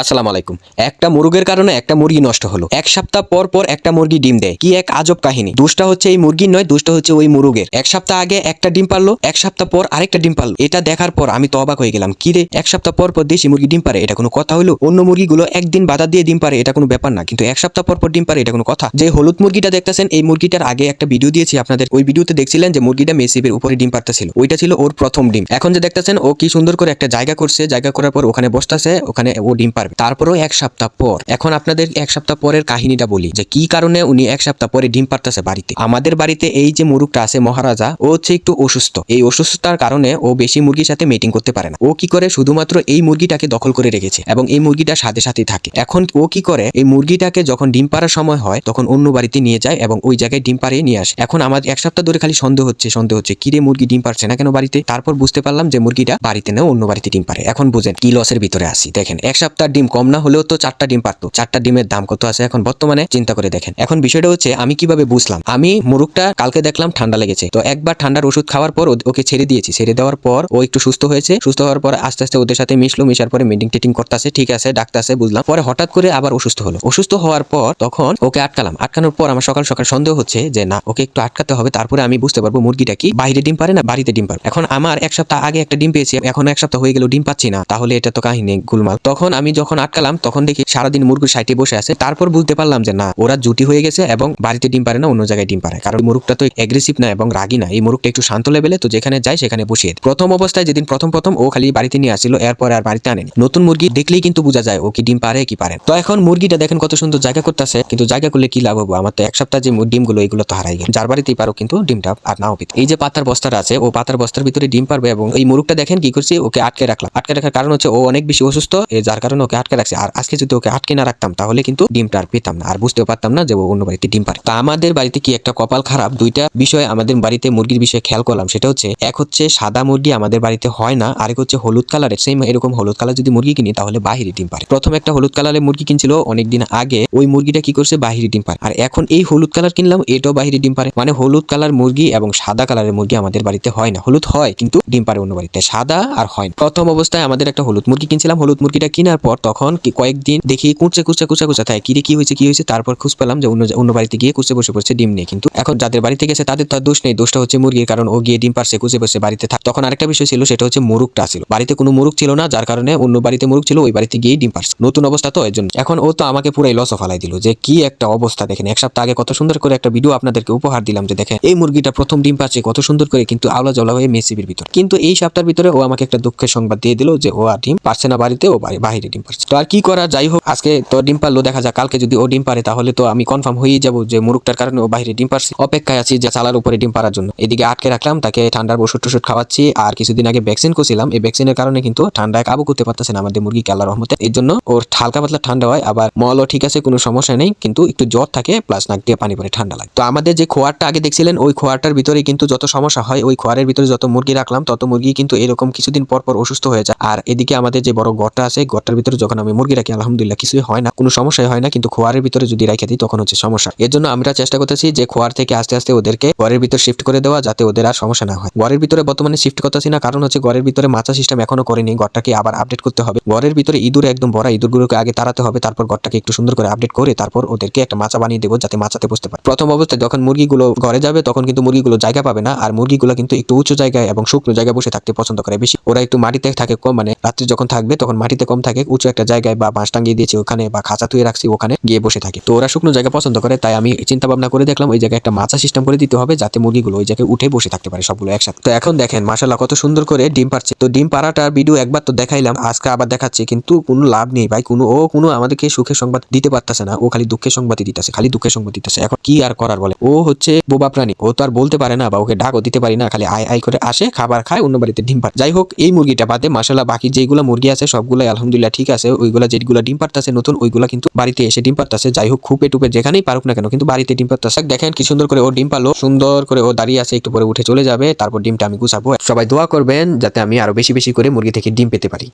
আসসালামু আলাইকুম। একটা মুরগের কারণে একটা মুরগি নষ্ট হলো। এক সপ্তাহ পর পর একটা মুরগি ডিম দেয়। কি এক আজব কাহিনী। দোষটা হচ্ছে এই মুরগির নয়, দোষটা হচ্ছে ওই মুরগের। এক সপ্তাহ আগে একটা ডিম পারলো, এক সপ্তাহ পর আরেকটা ডিম পারলো। এটা দেখার পর আমি তো অবাক হয়ে গেলাম। কি রে, এক সপ্তাহ পর পর দেশি মুরগি ডিম পারে, এটা কোনো কথা হলো? অন্য মুরগিগুলো একদিন বাধা দিয়ে ডিম পারে, এটা কোনো ব্যাপার না, কিন্তু এক সপ্তাহ পর পর ডিম পারে, এটা কোনো কথা? যে হলুদ মুরগিটা দেখতেছেন, এই মুরগিটার আগে একটা ভিডিও দিয়েছি আপনাদের। ওই ভিডিওতে দেখছিলেন যে মুরগিটা মেসিবের উপরে ডিম পারতেছিল। ওইটা ছিল ওর প্রথম ডিম। এখন যে দেখতেছেন ও কি সুন্দর করে একটা জায়গা করছে, জায়গা করার পর ওখানে বসতেছে, ওখানে ও ডিম পারবে। তারপরেও এক সপ্তাহ পর। এখন আপনাদের এক সপ্তাহ পরের কাহিনীটা বলি, যে কি কারণে উনি এক সপ্তাহ পরে ডিম পারতেছে বাড়িতে। আমাদের বাড়িতে এই যে মুরগটা আছে মহারাজা, ও হচ্ছে একটু অসুস্থ। এই অসুস্থতার কারণে ও বেশি মুরগির সাথে মিটিং করতে পারে না। ও কি করে, শুধুমাত্র এই মুরগিটাকে দখল করে রেখেছে এবং এই মুরগিটার সাথে সাথেই থাকে। এখন ও কি করে, এই মুরগিটাকে যখন ডিম পাড়ার সময় হয় তখন অন্য বাড়িতে নিয়ে যায় এবং ওই জায়গায় ডিম পাড়িয়ে নিয়ে আসে। এখন আমার এক সপ্তাহ ধরে খালি সন্দেহ হচ্ছে কিরে মুরগি ডিম পারছে না কেন বাড়িতে। তারপর বুঝতে পারলাম যে মুরগিটা বাড়িতে না, অন্য বাড়িতে ডিম পারে। এখন বুঝেন কি লসের ভিতরে আসি। দেখেন, এক সপ্তাহ ডিম কম না হলেও তো 4টা ডিম পারতো। 4টা ডিমের দাম কত আছে এখন বর্তমানে, চিন্তা করে দেখেন। এখন বিষয়টা হচ্ছে আমি কিভাবে বুঝলাম। আমি মুরগটা কালকে দেখলাম ঠান্ডা লেগেছে, তো একবার ঠান্ডার ওষুধ খাওয়ার পর ওকে ছেড়ে দিয়েছি। ছেড়ে দেওয়ার পর ও একটু সুস্থ হয়েছে। সুস্থ হওয়ার পর আস্তে আস্তে ওদের সাথে মিশলো। মিশার পরে মিটিং টিটিং করতেছে, ঠিক আছে, ডাকতেছে, বুঝলাম। পরে হঠাৎ করে আবার অসুস্থ হলো। অসুস্থ হওয়ার পর তখন ওকে আটকালাম। আটকানোর পর আমার সকাল সকাল সন্দেহ হচ্ছে যে না, ওকে একটু আটকাতে হবে, তারপরে আমি বুঝতে পারবো মুরগিটা কি বাইরে ডিম পারে না বাড়িতে ডিম পারে। এখন আমার এক সপ্তাহ আগে একটা ডিম পেয়েছি, এখন এক সপ্তাহ হয়ে গেল ডিম পাচ্ছি না, তাহলে এটা তো কাহিনী গুলমাল। তখন আমি যখন আটকালাম তখন দেখি সারাদিন মুরগির সাইটে বসে আছে। তারপর বুঝতে পারলাম যে না, ওরা জুটি হয়ে গেছে এবং বাড়িতে ডিম পারে না, অন্য জায়গায় ডিম পারে। কারণ মুরগটা তো এগ্রেসিভ না এবং রাগী না, এই মুরগটা একটু শান্ত লেভেলে, তো যেখানে যায় সেখানে বসিয়ে। প্রথম অবস্থায় যেদিন প্রথম ও খালি বাড়িতে নিয়ে আসছিল, এরপর আর বাড়িতে আনেনি। নতুন মুরগি দেখলেই কিন্তু বোঝা যায় ও কি ডিম পারে কি পারে। তো এখন মুরগিটা দেখেন কত সুন্দর জায়গা করতেছে, কিন্তু জায়গা করলে কি লাভ হবো? আমার তো এক সপ্তাহ যে ডিমগুলো এগুলো তো হারাই গেল। যার বাড়িতেই পারো কিন্তু ডিমটা আর নাও পেতে। এই যে পাতার বস্তাটা আছে, ও পাতার বস্তার ভিতরে ডিম পারবে এবং এই মুরগটা দেখেন কি করছি, ওকে আটকে রাখলাম। আটকে রাখার কারণ হচ্ছে ও অনেক বেশি অসুস্থ, যার কারণে ওকে আটকে রাখছে। আর আজকে যদি ওকে আটকে না রাখতাম তাহলে কিন্তু ডিমটা আর পেতাম না, আর বুঝতেও পারতাম না যে ও অন্য বাড়িতে ডিম পারে। তা আমাদের বাড়িতে কি একটা কপাল খারাপ, দুইটা বিষয় আমাদের বাড়িতে মুরগির বিষয়ে খেয়াল করলাম। সেটা হচ্ছে, এক হচ্ছে সাদা মুরগি আমাদের বাড়িতে হয় না, আরেক হচ্ছে হলুদ কালারের। সেম এরকম হলুদ কালার যদি মুরগি কিনি তাহলে বাহিরে ডিম পারে। প্রথম একটা হলুদ কালারের মুরগি কিনছিল অনেকদিন আগে, ওই মুরগিটা কি করছে, বাহিরে ডিম পারে। আর এখন এই হলুদ কালার কিনলাম, এটাও বাহিরে ডিম পারে। মানে হলুদ কালার মুরগি এবং সাদা কালারের মুরগি আমাদের বাড়িতে হয় না। হলুদ হয় কিন্তু ডিম পারে অন্য বাড়িতে, সাদা আর হয় না। প্রথম অবস্থায় আমাদের একটা হলুদ মুরগি কিনছিলাম, হলুদ মুরগিটা কেনার পর তখন কয়েকদিন দেখি কুচে থাকে, কি হয়েছে। তারপর খুঁজ পেলাম যে অন্য বাড়িতে গিয়ে কুচে বসে পড়ছে ডিম নিয়ে। কিন্তু এখন যাদের বাড়িতে গেছে তাদের তো দোষ নেই, দোষটা হচ্ছে মুরগির, কারণ ও গিয়ে ডিম পারছে, কুচে বসে বাড়িতে থাক। তখন আরেকটা বিষয় ছিল, সেটা হচ্ছে মুরগটা ছিল বাড়িতে, কোনো মুরগ ছিল না, যার কারণে অন্য বাড়িতে মুরগ ছিল, ওই বাড়িতে গিয়ে ডিম পারছে। নতুন অবস্থা তো এর জন্য। এখন ও তো আমাকে পুরাই লস ফালাই দিল, যে কি একটা অবস্থা। দেখেন, এক সপ্তাহ আগে কত সুন্দর করে একটা ভিডিও আপনাদেরকে উপহার দিলাম, যে দেখেন এই মুরগিটা প্রথম ডিম পাচ্ছে কত সুন্দর করে, কিন্তু আওলা জলা হয়ে মেসিবির ভিতর। কিন্তু এই সপ্তাহের ভিতরে ও আমাকে একটা দুঃখের সংবাদ দিয়ে দিল যে ও আর ডিম পারছে না বাড়িতে, ও বাহিরে ডিম পারছে। তো আর কি করা, যাই হোক, আজকে তো ডিম পারলো, দেখা যাক কালকে যদি ও ডিম পারে তাহলে তো আমি কনফার্ম হয়েই যাবো যে মুরগটার কারণে ও বাহিরে ডিম পারছে। অপেক্ষায় আছি যে চালার উপরে ডিম পারার জন্য। এদিকে আটকে রাখলাম তাকে, ঠান্ডার ওষুধ টষুধ খাওয়াচ্ছি। আর কিছুদিন আগে ভ্যাকসিন করছিলাম, এই ভ্যাকসিনের কারণে কিন্তু ঠান্ডায় কাবু করতে পারতেছে না আমাদের মুরগি, আল্লাহর রহমতে। এর জন্য ওর হালকা পাতলা ঠান্ডা হয়, আবার মলও ঠিক আছে, কোনো সমস্যা নেই, কিন্তু একটু জ্বর থাকে, প্লাস নাক দিয়ে পানি পড়ে, ঠান্ডা লাগে। তো আমাদের যে খোয়ারটা আগে দেখছিলেন, ওই খোয়ারটার ভিতরে কিন্তু যত সমস্যা হয়, ওই খোয়ারের ভিতরে যত মুরগি রাখলাম তত মুরগি কিন্তু এরকম কিছুদিন পর পর অসুস্থ হয়ে যায়। আর এদিকে আমাদের যে বড় ঘরটা আছে, ঘরটার ভিতরে যখন আমি মুরগি রাখি আলহামদুলিল্লাহ কিছুই হয় না, কোনো সমস্যাই হয় না, কিন্তু খোয়ারের ভিতরে যদি রাখে দিই তখন হচ্ছে সমস্যা। এর জন্য আমরা চেষ্টা করতেছি যে খোয়ার থেকে আস্তে আস্তে ওদেরকে ঘরের ভিতর শিফট করে দেওয়া, যাতে ওদের আর সমস্যা না হয়। ঘরের ভিতরে বর্তমানে শিফট করতেছি না, কারণ হচ্ছে ঘরের ভিতরে মাচা সিস্টেম এখনো করিনি, ঘরটাকে আবার আপডেট করতে হবে। ঘরের ভিতরে ইঁদুর একদম ভরা, ইঁদুরগুলোকে আগে তাড়াতে হবে, তারপর ঘরটাকে একটু সুন্দর করে আপডেট করে তারপর ওদেরকে একটা মাচা বানিয়ে দেবো, যাতে মাচাতে বসতে পারে। প্রথম অবস্থায় যখন মুরগিগুলো ঘরে যাবে তখন কিন্তু মুরগিগুলো জায়গা পাবে না, আর মুরগিগুলো কিন্তু একটু উঁচু জায়গায় এবং শুকনো জায়গায় বসে থাকতে পছন্দ করে বেশি। ওরা একটু মাটিতে থাকে কম, মানে রাত্রি যখন থাকবে তখন মাটিতে কম থাকে, উঁচু একটা জায়গায় বা বাঁশ টাঙ্গিয়ে দিয়েছি ওখানে, বা খাঁচা তুলে রাখছি ওখানে গিয়ে বসে থাকে। তো ওরা শুকনো জায়গা পছন্দ করে, তাই আমি চিন্তা ভাবনা করে দেখলাম ওই জায়গায় একটা মাচা সিস্টেম করে দিতে হবে, যাতে মুরগিগুলো ওই জায়গায় উঠে বসে থাকতে পারে সবগুলো একসাথে। তো এখন দেখেন মাশাআল্লাহ কত সুন্দর করে ডিম পারছে। তো ডিম পাড়াটার ভিডিও একবার তো দেখাইলাম, আজকে আবার দেখাচ্ছি, কিন্তু কোনো লাভ নেই ভাই, কোনো আমাদেরকে সুখের সংবাদ দিতে পারতেছে না, ও খালি দুঃখের সংবাদই দিতেছে, খালি দুঃখের সংবাদ দিতেছে। এখন কি আর করার বলে, ও হচ্ছে বোবা প্রাণী, ও তো আর বলতে পারে না, বা ওকে ডাকও দিতে পারি না, খালি আই আই করে আসে, খাবার খায়, অন্য বাড়িতে ডিম পারে। যাই হোক, এই মুরগিটা বাদে মাশাআল্লাহ বাকি যেগুলো মুরগি আছে সবগুলাই আলহামদুলিল্লাহ ঠিক আছে। ওইগুলা যেগুলো ডিম পারতেছে নতুন, ওইগুলা কিন্তু বাড়িতে এসে ডিম পারতেছে। যাই হোক, খুপে টুপে যেখানেই পারুক না কেন, কিন্তু বাড়িতে ডিম পারতেছে। দেখেন কি সুন্দর করে ও ডিম পারলো, সুন্দর করে ও দাঁড়িয়ে আছে, একটু পরে উঠে চলে যাবে, তারপর ডিমটা আমি গুছাবো। সবাই দোয়া করবেন যাতে আমি আরো বেশি বেশি করে মুরগি থেকে ডিম পেতে পারি।